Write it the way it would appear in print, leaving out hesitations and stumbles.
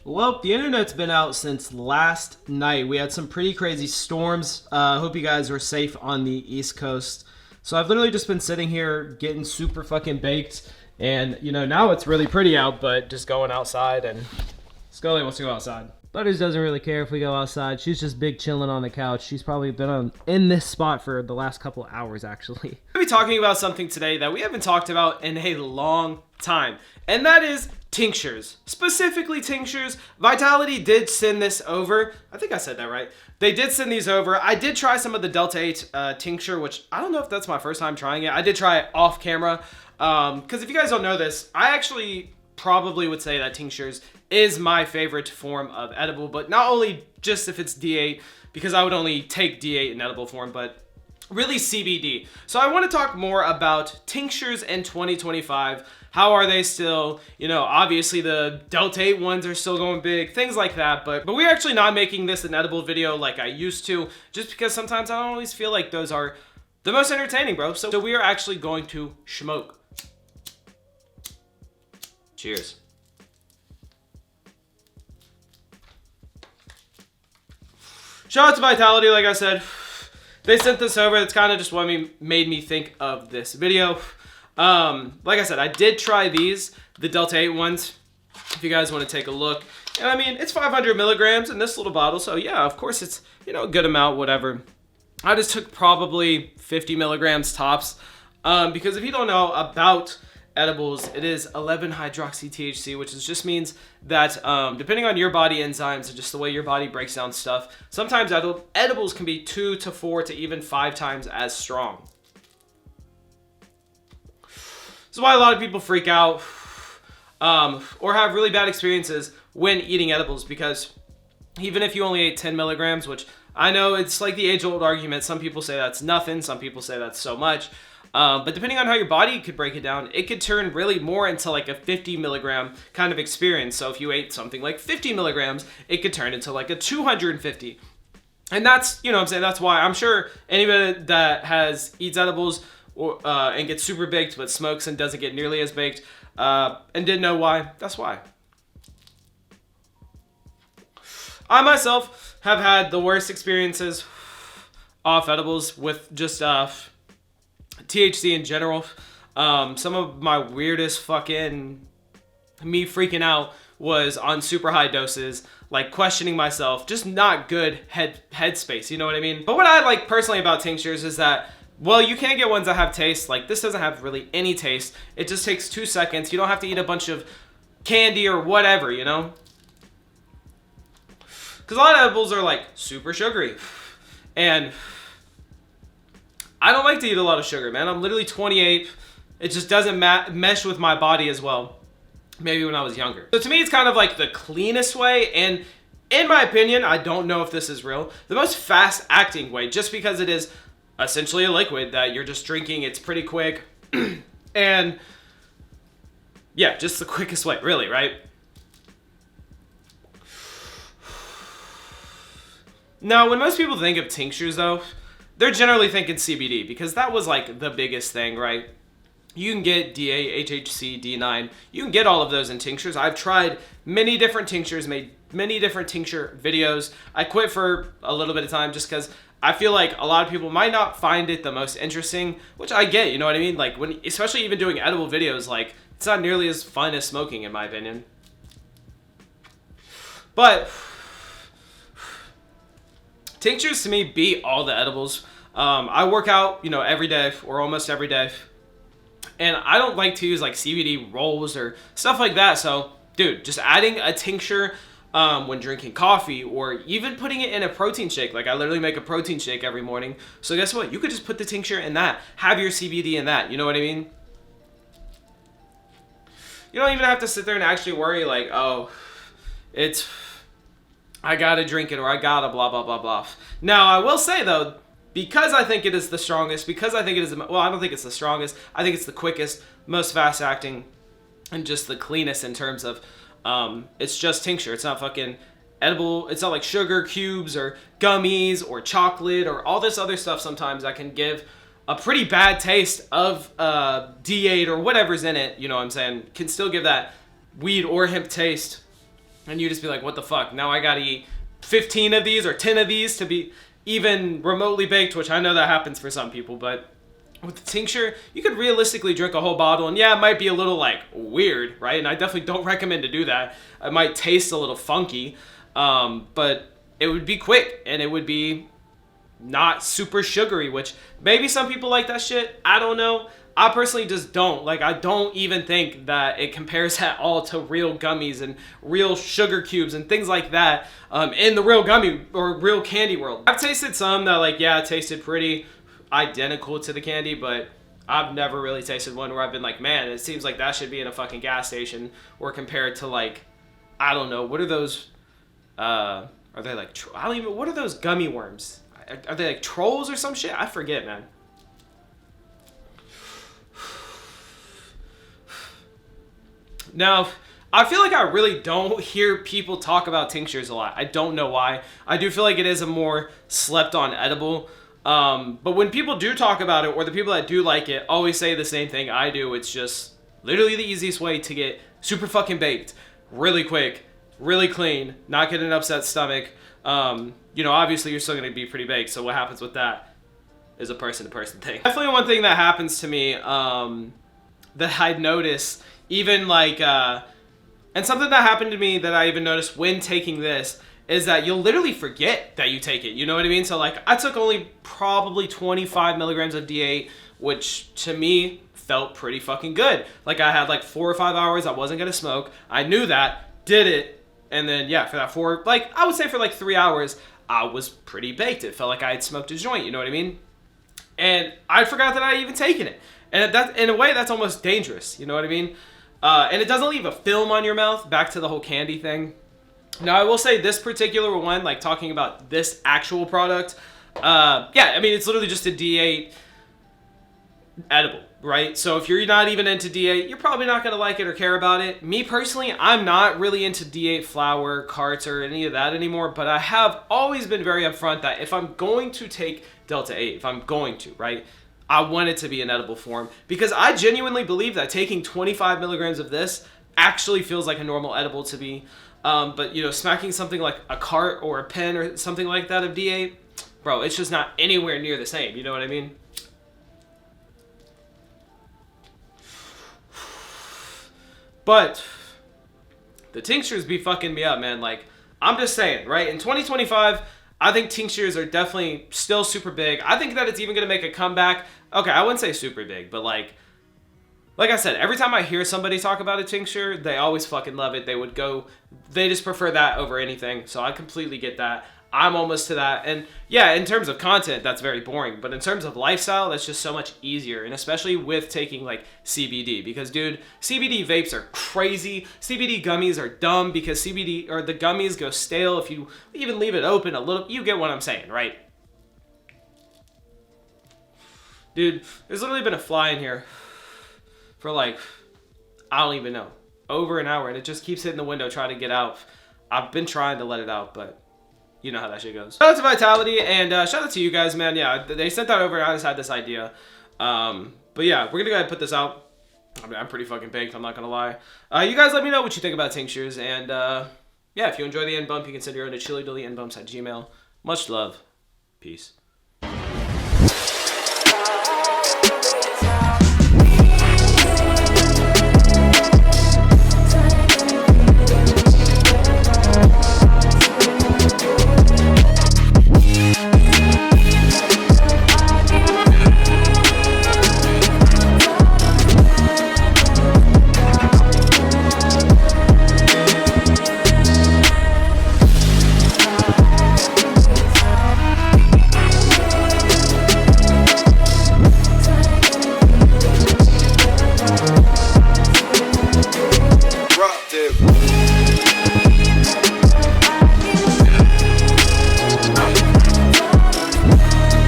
Well, the internet's been out since last night. We had some pretty crazy storms. Hope you guys were safe on the East Coast. So I've literally just been sitting here getting super fucking baked. And, now it's really pretty out, but just going outside and Scully wants to go outside. Butters doesn't really care if we go outside. She's just big chilling on the couch. She's probably been in this spot for the last couple hours, actually. We're going to be talking about something today that we haven't talked about in a long time, and that is tinctures. Specifically tinctures. Vitality did send this over. I think I said that right. They did send these over. I did try some of the Delta 8 tincture, which I don't know if that's my first time trying it. I did try it off camera, because if you guys don't know this, I actually probably would say that tinctures is my favorite form of edible, but not only just if it's D8, because I would only take D8 in edible form, but really CBD. So I want to talk more about tinctures in 2025. How are they still? Obviously the Delta 8 ones are still going big, things like that, but we're actually not making this an edible video like I used to, just because sometimes I don't always feel like those are the most entertaining, bro. So we are actually going to smoke. Cheers. Shout out to Vitality, like I said. They sent this over. That's kind of just what made me think of this video. Like I said, I did try these, the Delta 8 ones, if you guys want to take a look. And I mean, it's 500 milligrams in this little bottle, so yeah, of course it's, a good amount, whatever. I just took probably 50 milligrams tops, because if you don't know about edibles, it is 11-hydroxy-THC, which just means that depending on your body enzymes and just the way your body breaks down stuff, sometimes edibles can be 2 to 4 to even 5 times as strong. This is why a lot of people freak out or have really bad experiences when eating edibles, because even if you only ate 10 milligrams, which I know it's like the age-old argument, some people say that's nothing, some people say that's so much. But depending on how your body could break it down, it could turn really more into like a 50 milligram kind of experience. So if you ate something like 50 milligrams, it could turn into like a 250. And that's, what I'm saying, that's why I'm sure anybody that eats edibles or and gets super baked but smokes and doesn't get nearly as baked and didn't know why, that's why. I myself have had the worst experiences off edibles with just THC in general. Some of my weirdest fucking me freaking out was on super high doses, like questioning myself, just not good headspace, you know what I mean? But what I like personally about tinctures is that, well, you can get ones that have taste. Like this doesn't have really any taste. It just takes 2 seconds. You don't have to eat a bunch of candy or whatever, Because a lot of edibles are like super sugary. And I don't like to eat a lot of sugar, man. I'm literally 28. It just doesn't mesh with my body as well. Maybe when I was younger. So to me, it's kind of like the cleanest way. And in my opinion, I don't know if this is real, the most fast acting way, just because it is essentially a liquid that you're just drinking. It's pretty quick. And yeah, just the quickest way, really, right? Now, when most people think of tinctures, though, they're generally thinking CBD, because that was like the biggest thing, right? You can get DA, HHC, D9. You can get all of those in tinctures. I've tried many different tinctures, made many different tincture videos. I quit for a little bit of time just because I feel like a lot of people might not find it the most interesting, which I get, you know what I mean? Like especially even doing edible videos, like it's not nearly as fun as smoking, in my opinion. But tinctures to me beat all the edibles. I work out, every day or almost every day. And I don't like to use like CBD rolls or stuff like that. So, dude, just adding a tincture when drinking coffee, or even putting it in a protein shake. Like I literally make a protein shake every morning. So guess what? You could just put the tincture in that. Have your CBD in that. You know what I mean? You don't even have to sit there and actually worry like, oh, I gotta drink it or I gotta blah, blah, blah, blah. Now, I will say though, because I think it is the strongest, because I think it is, well, I don't think it's the strongest. I think it's the quickest, most fast acting, and just the cleanest in terms of, it's just tincture. It's not fucking edible. It's not like sugar cubes or gummies or chocolate or all this other stuff sometimes that can give a pretty bad taste of D8 or whatever's in it. You know what I'm saying? Can still give that weed or hemp taste. and you just be like, what the fuck? Now I gotta eat 15 of these or 10 of these to be even remotely baked, which I know that happens for some people, but with the tincture, you could realistically drink a whole bottle, and yeah, it might be a little like weird, right? And I definitely don't recommend to do that. It might taste a little funky, but it would be quick, and it would be not super sugary, which maybe some people like that shit. I don't know. I personally just don't. Like, I don't even think that it compares at all to real gummies and real sugar cubes and things like that in the real gummy or real candy world. I've tasted some that, like, yeah, it tasted pretty identical to the candy, but I've never really tasted one where I've been like, man, it seems like that should be in a fucking gas station, or compared to, like, I don't know, what are those, are they like, I don't even, what are those gummy worms? Are they like trolls or some shit? I forget, man. Now, I feel like I really don't hear people talk about tinctures a lot. I don't know why. I do feel like it is a more slept on edible. But when people do talk about it, or the people that do like it always say the same thing I do. It's just literally the easiest way to get super fucking baked really quick, really clean, not get an upset stomach. You know, obviously you're still going to be pretty baked. So what happens with that is a person-to-person thing. Definitely one thing that happens to me that I notice, even like, and something that happened to me that I even noticed when taking this, is that you'll literally forget that you take it. You know what I mean? So like, I took only probably 25 milligrams of D8, which to me felt pretty fucking good. Like, I had like 4 or 5 hours I wasn't gonna smoke. I knew that, did it, and then yeah, for that I would say for like 3 hours, I was pretty baked. It felt like I had smoked a joint, you know what I mean? And I forgot that I had even taken it. And that, in a way, that's almost dangerous, you know what I mean? And it doesn't leave a film on your mouth, back to the whole candy thing. Now, I will say this particular one, like talking about this actual product, yeah, I mean, it's literally just a D8 edible, right? So if you're not even into D8, you're probably not going to like it or care about it. Me personally, I'm not really into D8 flour, carts, or any of that anymore, but I have always been very upfront that if I'm going to take Delta 8, if I'm going to, right, I want it to be an edible form, because I genuinely believe that taking 25 milligrams of this actually feels like a normal edible to me. But, you know, smacking something like a cart or a pen or something like that of D8, bro, it's just not anywhere near the same. You know what I mean? But the tinctures be fucking me up, man. Like, I'm just saying, right? In 2025, I think tinctures are definitely still super big. I think that it's even going to make a comeback. Okay, I wouldn't say super big, but like I said, every time I hear somebody talk about a tincture, they always fucking love it. They just prefer that over anything. So I completely get that. I'm almost to that. And yeah, in terms of content, that's very boring. But in terms of lifestyle, that's just so much easier. And especially with taking like CBD. Because dude, CBD vapes are crazy. CBD gummies are dumb because CBD, or the gummies go stale if you even leave it open a little. You get what I'm saying, right? Dude, there's literally been a fly in here for like, I don't even know, over an hour, and it just keeps hitting the window trying to get out. I've been trying to let it out, but you know how that shit goes. Shout out to Vitality, and shout out to you guys, man. Yeah, they sent that over, and I just had this idea. But yeah, we're gonna go ahead and put this out. I mean, I'm pretty fucking baked, I'm not gonna lie. You guys let me know what you think about tinctures, and yeah, if you enjoy the end bump, you can send your own to chillydillyendbumps@gmail.com. Much love. Peace.